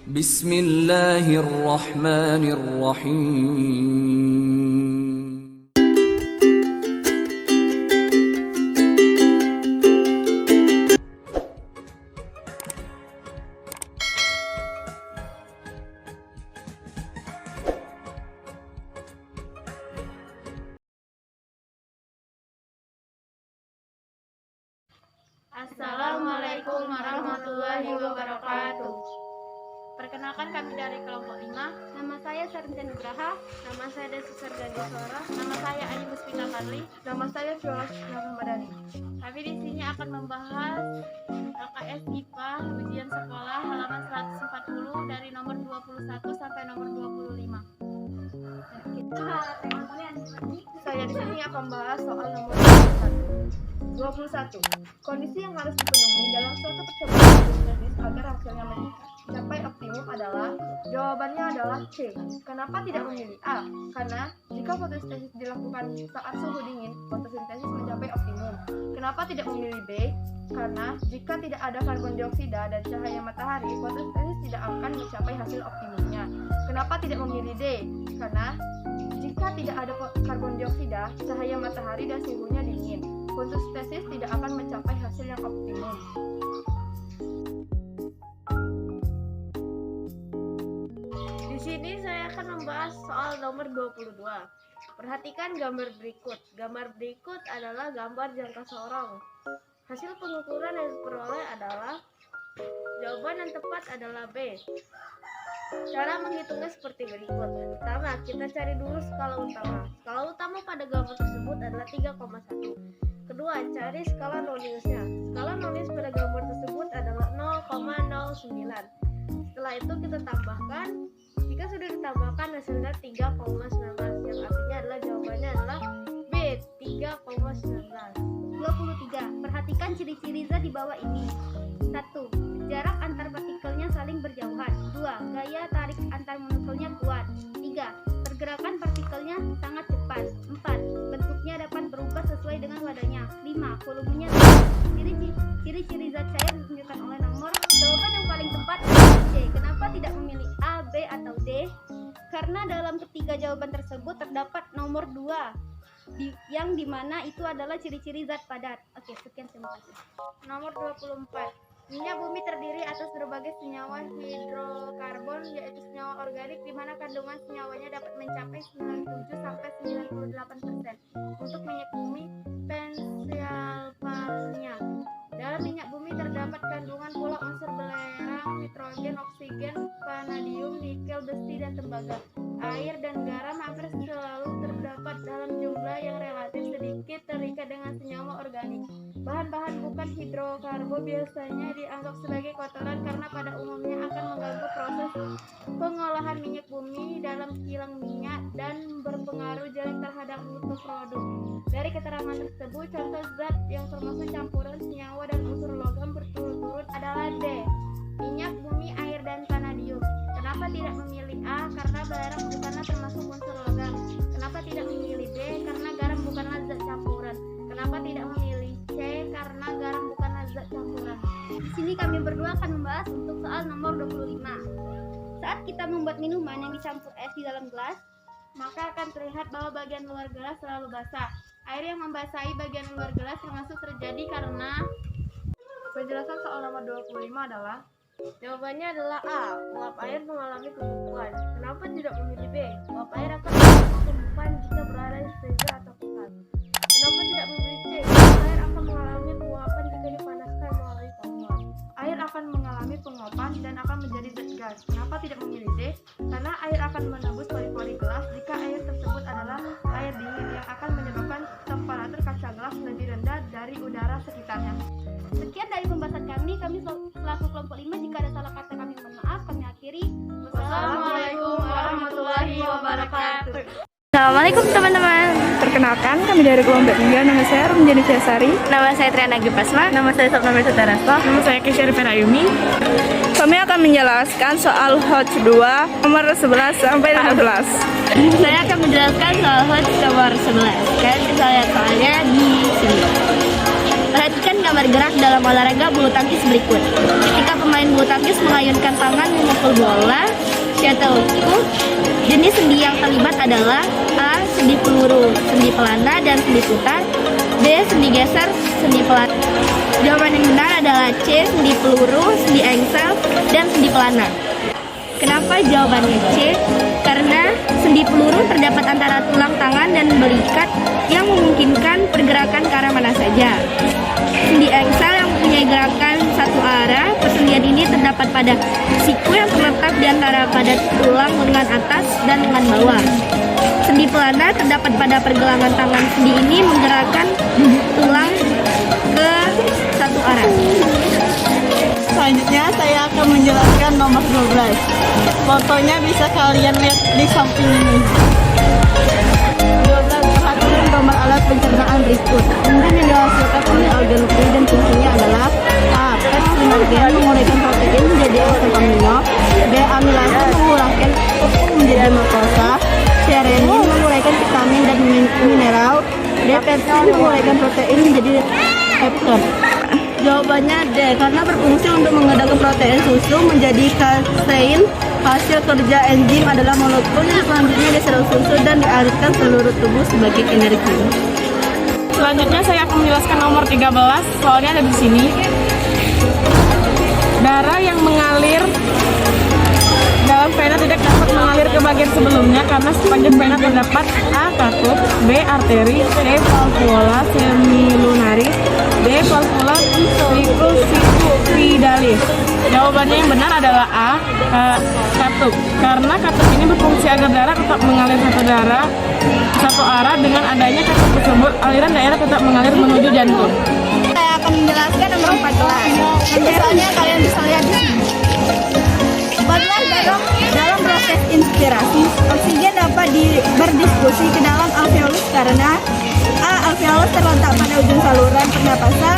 Bismillahirrahmanirrahim. Assalamualaikum warahmatullahi wabarakatuh. Perkenalkan, kami dari kelompok 5. Nama saya Sarinta Nugraha. Nama saya Desi Sargani Suara. Nama saya Ayu Muspina Karli. Nama saya Viola Ramadhani. Kami di sini akan membahas LKS IPA ujian sekolah halaman 140 dari nomor 21 sampai nomor 25. Saya di sini akan membahas soal nomor 21. Kondisi yang harus dipenuhi dalam suatu percobaan bisnis agar hasilnya mencapai optimum adalah, jawabannya adalah C. Kenapa tidak memilih A? Karena jika fotosintesis dilakukan saat suhu dingin, fotosintesis mencapai optimum. Kenapa tidak memilih B? Karena jika tidak ada karbon dioksida dan cahaya matahari, fotosintesis tidak akan mencapai hasil optimumnya. Kenapa tidak memilih D? Karena jika tidak ada karbon dioksida, cahaya matahari dan suhunya dingin, fotosintesis tidak akan mencapai hasil yang optimum. Di sini saya akan membahas soal nomor 22. Perhatikan gambar berikut. Gambar berikut adalah gambar jangka sorong. Hasil pengukuran yang diperoleh adalah, jawaban yang tepat adalah B. Cara menghitungnya seperti berikut. Pertama, kita cari dulu skala utama. Skala utama pada gambar tersebut adalah 3,1. Kedua, cari skala noniusnya. Skala nonius pada gambar tersebut adalah 0,09. Setelah itu kita tambahkan. Jika sudah ditambahkan, hasilnya 3,19, yang artinya adalah jawabannya adalah B, 3,19. 23. Perhatikan ciri-ciri zat di bawah ini. 1. Jarak antar partikelnya saling berjauhan. 2. Gaya tarik antar molekulnya kuat. 3. Pergerakan partikelnya sangat cepat. 4. Bentuknya dapat berubah sesuai dengan wadahnya. 5. Volumenya ciri-ciri zat cair ditunjukkan oleh nomor. Jawaban yang paling tepat adalah C. Kenapa tidak memilih A, B, atau D? Karena dalam ketiga jawaban tersebut terdapat nomor 2. Yang dimana itu adalah ciri-ciri zat padat. Oke, sekian, terima kasih. Nomor 24. Minyak bumi terdiri atas berbagai senyawa hidrokarbon, yaitu senyawa organik, di mana kandungan senyawanya dapat mencapai 97-98%. Untuk minyak bumi pensialpalnya. Dalam minyak bumi terdapat kandungan pula unsur belerang, nitrogen, oksigen, vanadium, nikel, besi, dan tembaga. Air dan garam hampir selalu terdapat dalam jumlah yang relatif sedikit terikat dengan senyawa organik. Bahan-bahan bukan hidrokarbon biasanya dianggap sebagai kotoran karena pada umumnya akan mengganggu proses pengolahan minyak bumi dalam kilang minyak dan berpengaruh jelek terhadap mutu produk. Dari keterangan tersebut, contoh zat yang termasuk campuran senyawa dan unsur logam berturut-turut adalah D. Minyak bumi, air, dan vanadium. Kenapa tidak memilih A? Karena belerang bukanlah termasuk unsur logam. Kenapa tidak memilih B? Karena garam bukanlah zat campuran. Kenapa tidak memilih C? Karena garam bukanlah zat campuran. Di sini kami berdua akan membahas untuk soal nomor 25. Saat kita membuat minuman yang dicampur es di dalam gelas, maka akan terlihat bahwa bagian luar gelas selalu basah. Air yang membasahi bagian luar gelas termasuk terjadi karena. Penjelasan soal nomor 25 adalah, Jawabannya adalah A. Uap air mengalami pembukaan. Kenapa tidak memilih B? Uap air akan mengalami pembukaan jika berada di freezer atau kulkas. Kenapa tidak memilih C? Uap air akan mengalami penguapan jika dipanaskan melalui kompor. air akan mengalami penguapan dan akan menjadi zat gas. Kenapa tidak memilih D? Karena air akan menembus pori-pori gelas jika air tersebut adalah air dingin yang akan menyebabkan temperatur kaca gelas lebih rendah dari udara sekitarnya. Sekian dari pembahasan kami selaku kelompok 5. Jika ada salah kata kami mohon maaf. Kami akhiri. Wassalamualaikum warahmatullahi wabarakatuh. Assalamualaikum teman-teman. Perkenalkan, kami dari kelompok 3. Nama saya Rumjani Ciasari. Nama saya Triana Gipasma. Nama saya Sopna Sutarasto. Nama saya Kesha Rivera Ayumi. Kami akan menjelaskan soal HOTS 2 nomor 11 sampai 15. Saya akan menjelaskan soal HOTS nomor 11. Kalian bisa lihat soalnya di sini. Perhatikan gambar gerak dalam olahraga bulu tangkis berikut. Ketika pemain bulu tangkis mengayunkan tangan memukul bola, shuttlecock, jenis sendi yang terlibat adalah A. Sendi peluru, sendi pelana, dan sendi putar. B. Sendi geser, sendi pelana. Jawaban yang benar adalah C. Sendi peluru, sendi engsel, dan sendi pelana. Kenapa jawabannya C? Karena sendi peluru terdapat antara tulang tangan dan belikat yang memungkinkan pergerakan ke arah mana saja. Sendi engsel yang mempunyai gerakan satu arah, persendian ini terdapat pada siku yang terletak di antara pada tulang lengan atas dan lengan bawah. Sendi pelana terdapat pada pergelangan tangan. Sendi ini menggerakkan tulang ke satu arah. Selanjutnya saya akan menjelaskan nomor 12. Fotonya bisa kalian lihat di samping ini. 12. Perhatikan gambar alat pencernaan berikut. Enzim yang dihasilkan oleh organoksid dan fungsinya adalah A. Pepsinogen menguraikan protein menjadi asam amino. B. Amilase mengurangkan pupuk menjadi makrosa. C. Renin menguraikan vitamin dan mineral. D. Pepsin menguraikan protein menjadi peptide. Jawabannya D, karena berfungsi untuk mengedahkan protein susu menjadi kasein. Hasil kerja enzim adalah molekul yang selanjutnya diserap susu dan dialirkan seluruh tubuh sebagai energi. Selanjutnya saya akan menjelaskan nomor 13. Soalnya ada di sini. Darah yang mengalir dalam vena tidak dapat mengalir ke bagian sebelumnya karena sepanjang vena terdapat A. Katup, B. Arteri, C. Valvula semilunaris, D. Valvula sinusoidalis. Jawabannya yang benar adalah A. Katup. Karena katup ini berfungsi agar darah tetap mengalir satu arah. Dengan adanya katup tersebut, aliran darah tetap mengalir menuju jantung. Saya akan menjelaskan nomor 14. Misalnya kalian bisa lihat di sini. Dalam proses inspirasi, oksigen dapat berdiskusi ke dalam alveolus karena A. Alveolus terletak pada ujung saluran pernapasan,